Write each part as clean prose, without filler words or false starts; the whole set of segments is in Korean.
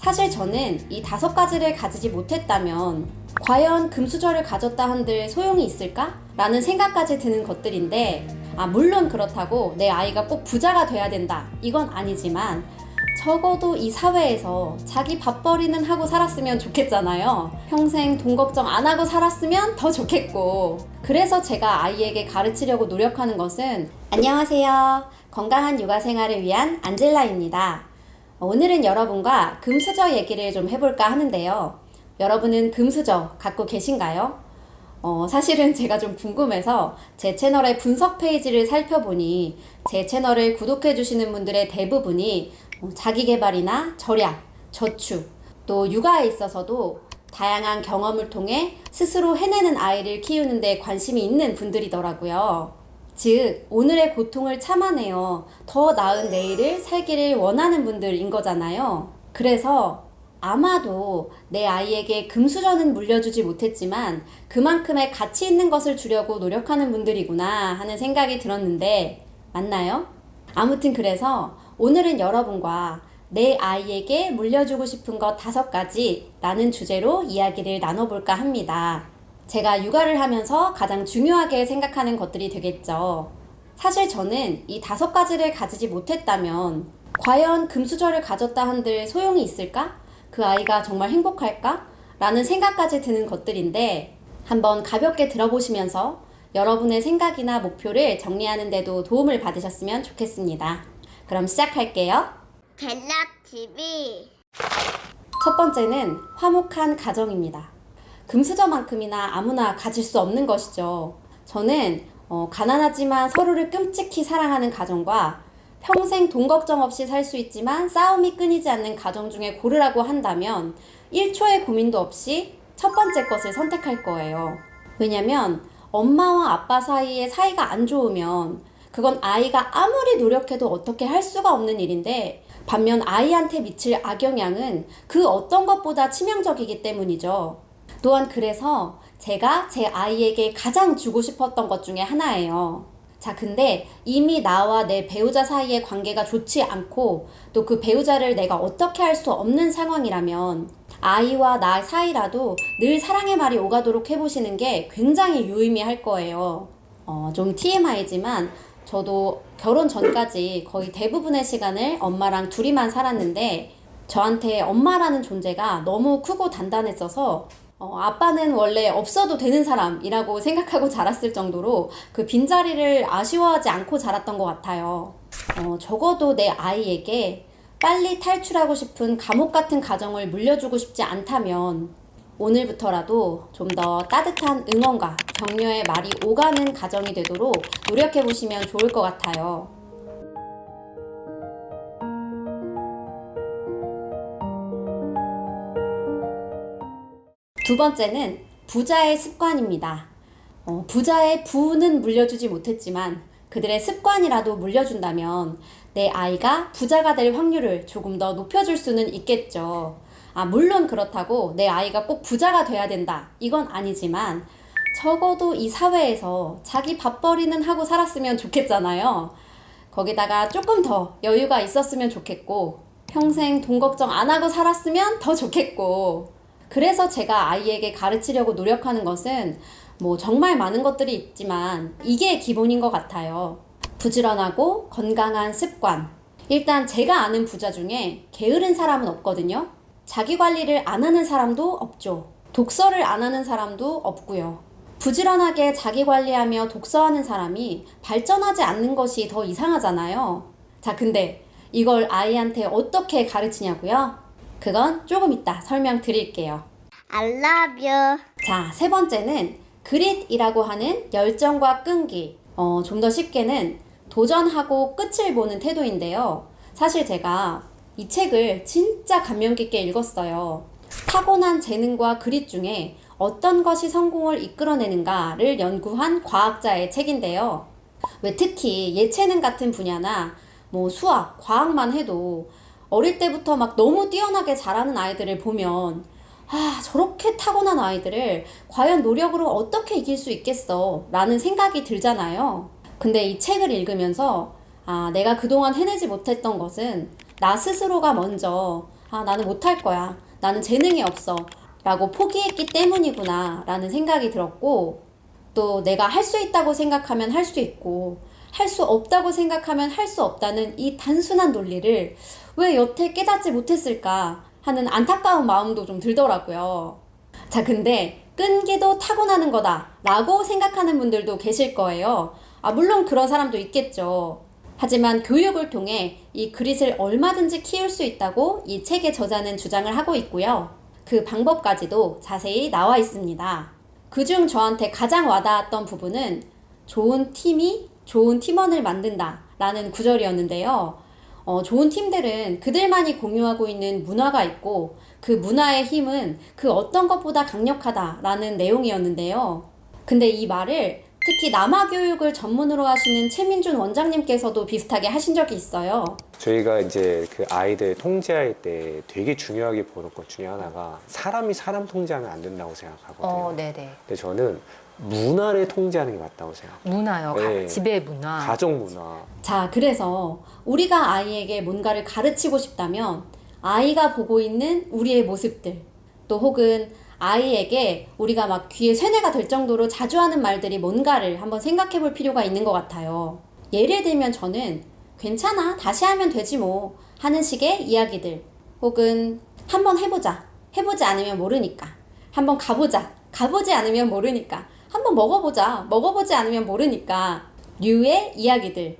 사실 저는 이 5가지를 가지지 못했다면 과연 금수저를 가졌다 한들 소용이 있을까? 라는 생각까지 드는 것들인데, 물론 그렇다고 내 아이가 꼭 부자가 돼야 된다, 이건 아니지만 적어도 이 사회에서 자기 밥벌이는 하고 살았으면 좋겠잖아요. 평생 돈 걱정 안 하고 살았으면 더 좋겠고. 그래서 제가 아이에게 가르치려고 노력하는 것은, 안녕하세요, 건강한 육아 생활을 위한 안젤라입니다. 오늘은 여러분과 금수저 얘기를 좀 해볼까 하는데요. 여러분은 금수저 갖고 계신가요? 사실은 제가 좀 궁금해서 제 채널의 분석 페이지를 살펴보니 제 채널을 구독해주시는 분들의 대부분이 자기계발이나 절약, 저축, 또 육아에 있어서도 다양한 경험을 통해 스스로 해내는 아이를 키우는 데 관심이 있는 분들이더라고요. 즉, 오늘의 고통을 참아내어 더 나은 내일을 살기를 원하는 분들인 거잖아요. 그래서 아마도 내 아이에게 금수저는 물려주지 못했지만 그만큼의 가치 있는 것을 주려고 노력하는 분들이구나 하는 생각이 들었는데, 맞나요? 아무튼 그래서 오늘은 여러분과 내 아이에게 물려주고 싶은 것 5가지 라는 주제로 이야기를 나눠볼까 합니다. 제가 육아를 하면서 가장 중요하게 생각하는 것들이 되겠죠. 사실 저는 이 5가지를 가지지 못했다면 과연 금수저를 가졌다 한들 소용이 있을까? 그 아이가 정말 행복할까? 라는 생각까지 드는 것들인데, 한번 가볍게 들어보시면서 여러분의 생각이나 목표를 정리하는 데도 도움을 받으셨으면 좋겠습니다. 그럼 시작할게요. 갤럭TV. 첫 번째는 화목한 가정입니다. 금수저만큼이나 아무나 가질 수 없는 것이죠. 저는 가난하지만 서로를 끔찍히 사랑하는 가정과 평생 돈 걱정 없이 살 수 있지만 싸움이 끊이지 않는 가정 중에 고르라고 한다면 1초의 고민도 없이 첫 번째 것을 선택할 거예요. 왜냐면 엄마와 아빠 사이에 사이가 안 좋으면 그건 아이가 아무리 노력해도 어떻게 할 수가 없는 일인데, 반면 아이한테 미칠 악영향은 그 어떤 것보다 치명적이기 때문이죠. 또한 그래서 제가 제 아이에게 가장 주고 싶었던 것 중에 하나예요. 자, 근데 이미 나와 내 배우자 사이의 관계가 좋지 않고 또 그 배우자를 내가 어떻게 할 수 없는 상황이라면 아이와 나 사이라도 늘 사랑의 말이 오가도록 해보시는 게 굉장히 유의미할 거예요. 좀 TMI지만 저도 결혼 전까지 거의 대부분의 시간을 엄마랑 둘이만 살았는데, 저한테 엄마라는 존재가 너무 크고 단단했어서 아빠는 원래 없어도 되는 사람이라고 생각하고 자랐을 정도로 그 빈자리를 아쉬워하지 않고 자랐던 것 같아요. 적어도 내 아이에게 빨리 탈출하고 싶은 감옥 같은 가정을 물려주고 싶지 않다면 오늘부터라도 좀 더 따뜻한 응원과 격려의 말이 오가는 가정이 되도록 노력해보시면 좋을 것 같아요. 두 번째는 부자의 습관입니다. 부자의 부는 물려주지 못했지만 그들의 습관이라도 물려준다면 내 아이가 부자가 될 확률을 조금 더 높여줄 수는 있겠죠. 물론 그렇다고 내 아이가 꼭 부자가 돼야 된다, 이건 아니지만 적어도 이 사회에서 자기 밥벌이는 하고 살았으면 좋겠잖아요. 거기다가 조금 더 여유가 있었으면 좋겠고, 평생 돈 걱정 안 하고 살았으면 더 좋겠고. 그래서 제가 아이에게 가르치려고 노력하는 것은 정말 많은 것들이 있지만 이게 기본인 것 같아요. 부지런하고 건강한 습관. 일단 제가 아는 부자 중에 게으른 사람은 없거든요. 자기 관리를 안 하는 사람도 없죠. 독서를 안 하는 사람도 없고요. 부지런하게 자기 관리하며 독서하는 사람이 발전하지 않는 것이 더 이상하잖아요. 자, 근데 이걸 아이한테 어떻게 가르치냐고요? 그건 조금 이따 설명드릴게요. I love you. 자, 세 번째는 그릿이라고 하는 열정과 끈기. 좀 더 쉽게는 도전하고 끝을 보는 태도인데요. 사실 제가 이 책을 진짜 감명 깊게 읽었어요. 타고난 재능과 그릿 중에 어떤 것이 성공을 이끌어내는가를 연구한 과학자의 책인데요. 왜 특히 예체능 같은 분야나 수학, 과학만 해도 어릴 때부터 막 너무 뛰어나게 잘하는 아이들을 보면 저렇게 타고난 아이들을 과연 노력으로 어떻게 이길 수 있겠어 라는 생각이 들잖아요. 근데 이 책을 읽으면서 내가 그동안 해내지 못했던 것은 나 스스로가 먼저 나는 못할 거야. 나는 재능이 없어. 라고 포기했기 때문이구나 라는 생각이 들었고, 또 내가 할 수 있다고 생각하면 할 수 있고, 할 수 없다고 생각하면 할 수 없다는 이 단순한 논리를 왜 여태 깨닫지 못했을까 하는 안타까운 마음도 좀 들더라고요. 자, 근데 끈기도 타고나는 거다 라고 생각하는 분들도 계실 거예요. 물론 그런 사람도 있겠죠. 하지만 교육을 통해 이 그릿을 얼마든지 키울 수 있다고 이 책의 저자는 주장을 하고 있고요. 그 방법까지도 자세히 나와 있습니다. 그중 저한테 가장 와닿았던 부분은 좋은 팀이 좋은 팀원을 만든다 라는 구절이었는데요. 좋은 팀들은 그들만이 공유하고 있는 문화가 있고 그 문화의 힘은 그 어떤 것보다 강력하다 라는 내용이었는데요. 근데 이 말을 특히 남아교육을 전문으로 하시는 최민준 원장님께서도 비슷하게 하신 적이 있어요. 저희가 이제 그 아이들 통제할 때 되게 중요하게 보는 것 중에 하나가 사람이 사람 통제하면 안 된다고 생각하거든요. 네네. 근데 저는 문화를 통제하는 게 맞다고 생각해요. 문화요. 네. 집의 문화. 가정 문화. 자, 그래서 우리가 아이에게 뭔가를 가르치고 싶다면 아이가 보고 있는 우리의 모습들, 또 혹은 아이에게 우리가 막 귀에 쇠뇌가 될 정도로 자주 하는 말들이 뭔가를 한번 생각해 볼 필요가 있는 것 같아요. 예를 들면 저는 괜찮아, 다시 하면 되지 뭐 하는 식의 이야기들, 혹은 한번 해보자, 해보지 않으면 모르니까, 한번 가보자, 가보지 않으면 모르니까, 한번 먹어보자, 먹어보지 않으면 모르니까 류의 이야기들.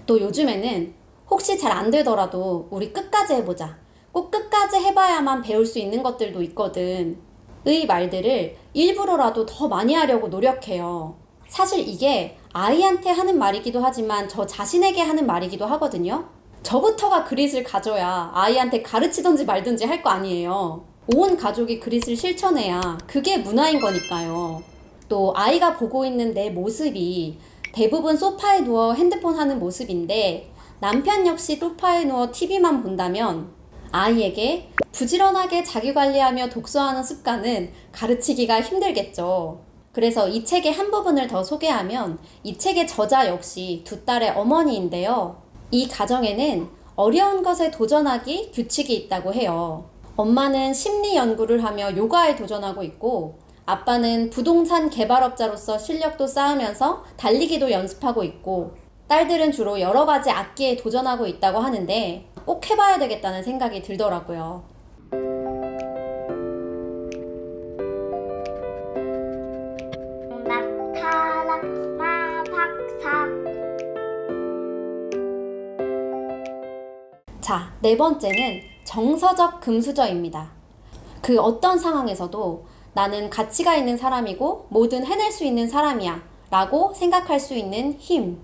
또 요즘에는 혹시 잘 안 되더라도 우리 끝까지 해보자, 꼭 끝까지 해봐야만 배울 수 있는 것들도 있거든 의 말들을 일부러라도 더 많이 하려고 노력해요. 사실 이게 아이한테 하는 말이기도 하지만 저 자신에게 하는 말이기도 하거든요. 저부터가 그릿을 가져야 아이한테 가르치든지 말든지 할 거 아니에요. 온 가족이 그릿을 실천해야 그게 문화인 거니까요. 또 아이가 보고 있는 내 모습이 대부분 소파에 누워 핸드폰 하는 모습인데 남편 역시 소파에 누워 TV만 본다면 아이에게 부지런하게 자기관리하며 독서하는 습관은 가르치기가 힘들겠죠. 그래서 이 책의 한 부분을 더 소개하면 이 책의 저자 역시 두 딸의 어머니인데요. 이 가정에는 어려운 것에 도전하기 규칙이 있다고 해요. 엄마는 심리 연구를 하며 요가에 도전하고 있고 아빠는 부동산 개발업자로서 실력도 쌓으면서 달리기도 연습하고 있고 딸들은 주로 여러 가지 악기에 도전하고 있다고 하는데 꼭 해봐야 되겠다는 생각이 들더라고요. 낙타락 사박사. 자, 네 번째는 정서적 금수저입니다. 그 어떤 상황에서도 나는 가치가 있는 사람이고 뭐든 해낼 수 있는 사람이야 라고 생각할 수 있는 힘.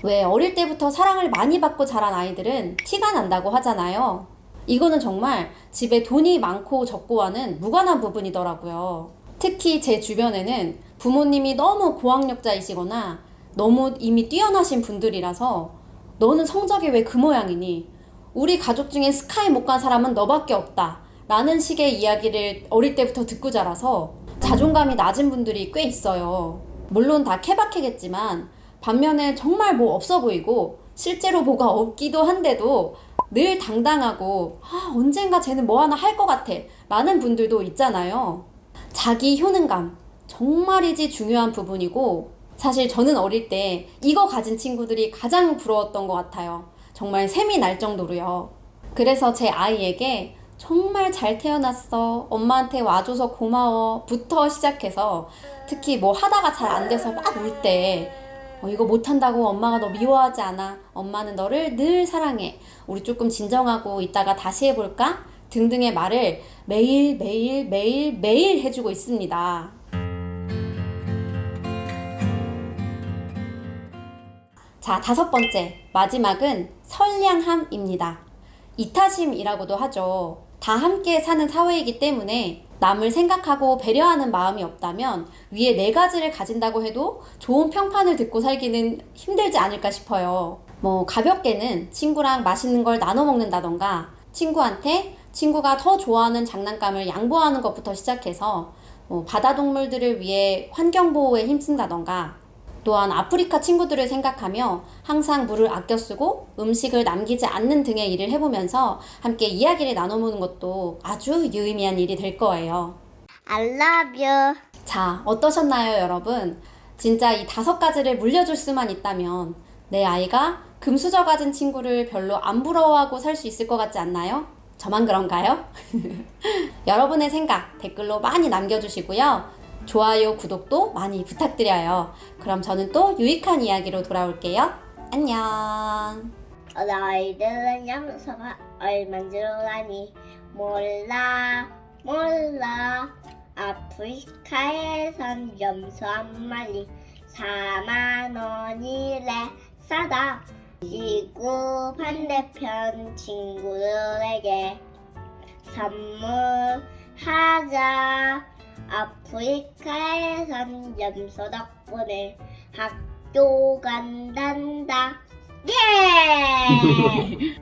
왜 어릴 때부터 사랑을 많이 받고 자란 아이들은 티가 난다고 하잖아요. 이거는 정말 집에 돈이 많고 적고와는 무관한 부분이더라고요. 특히 제 주변에는 부모님이 너무 고학력자이시거나 너무 이미 뛰어나신 분들이라서 너는 성적이 왜 그 모양이니? 우리 가족 중에 스카이 못 간 사람은 너밖에 없다 라는 식의 이야기를 어릴 때부터 듣고 자라서 자존감이 낮은 분들이 꽤 있어요. 물론 다 케바케겠지만 반면에 정말 뭐 없어 보이고 실제로 뭐가 없기도 한데도 늘 당당하고 언젠가 쟤는 뭐 하나 할 것 같아 라는 분들도 있잖아요. 자기 효능감 정말이지 중요한 부분이고 사실 저는 어릴 때 이거 가진 친구들이 가장 부러웠던 것 같아요. 정말 샘이 날 정도로요. 그래서 제 아이에게 정말 잘 태어났어, 엄마한테 와줘서 고마워 부터 시작해서 특히 뭐 하다가 잘 안 돼서 막 울 때 이거 못한다고 엄마가 너 미워하지 않아, 엄마는 너를 늘 사랑해, 우리 조금 진정하고 이따가 다시 해볼까? 등등의 말을 매일 매일 매일 매일 해주고 있습니다. 자, 다섯 번째, 마지막은 선량함입니다. 이타심이라고도 하죠. 다 함께 사는 사회이기 때문에 남을 생각하고 배려하는 마음이 없다면 위에 네 가지를 가진다고 해도 좋은 평판을 듣고 살기는 힘들지 않을까 싶어요. 뭐 가볍게는 친구랑 맛있는 걸 나눠 먹는다던가 친구한테 친구가 더 좋아하는 장난감을 양보하는 것부터 시작해서 바다 동물들을 위해 환경보호에 힘쓴다던가 또한 아프리카 친구들을 생각하며 항상 물을 아껴 쓰고 음식을 남기지 않는 등의 일을 해보면서 함께 이야기를 나눠보는 것도 아주 유의미한 일이 될 거예요. I love you. 자, 어떠셨나요, 여러분? 진짜 이 5가지를 물려줄 수만 있다면 내 아이가 금수저 가진 친구를 별로 안 부러워하고 살 수 있을 것 같지 않나요? 저만 그런가요? 여러분의 생각 댓글로 많이 남겨주시고요. 좋아요, 구독도 많이 부탁드려요. 그럼 저는 또 유익한 이야기로 돌아올게요. 안녕. 너희들은 염소가 얼만 줄 아니? 몰라. 아프리카에선 염소 한 마리 4만 원이래 싸다. 지구 반대편 친구들에게 선물하자. 아프리카에선 염소 덕분에 학교 간단다. 예!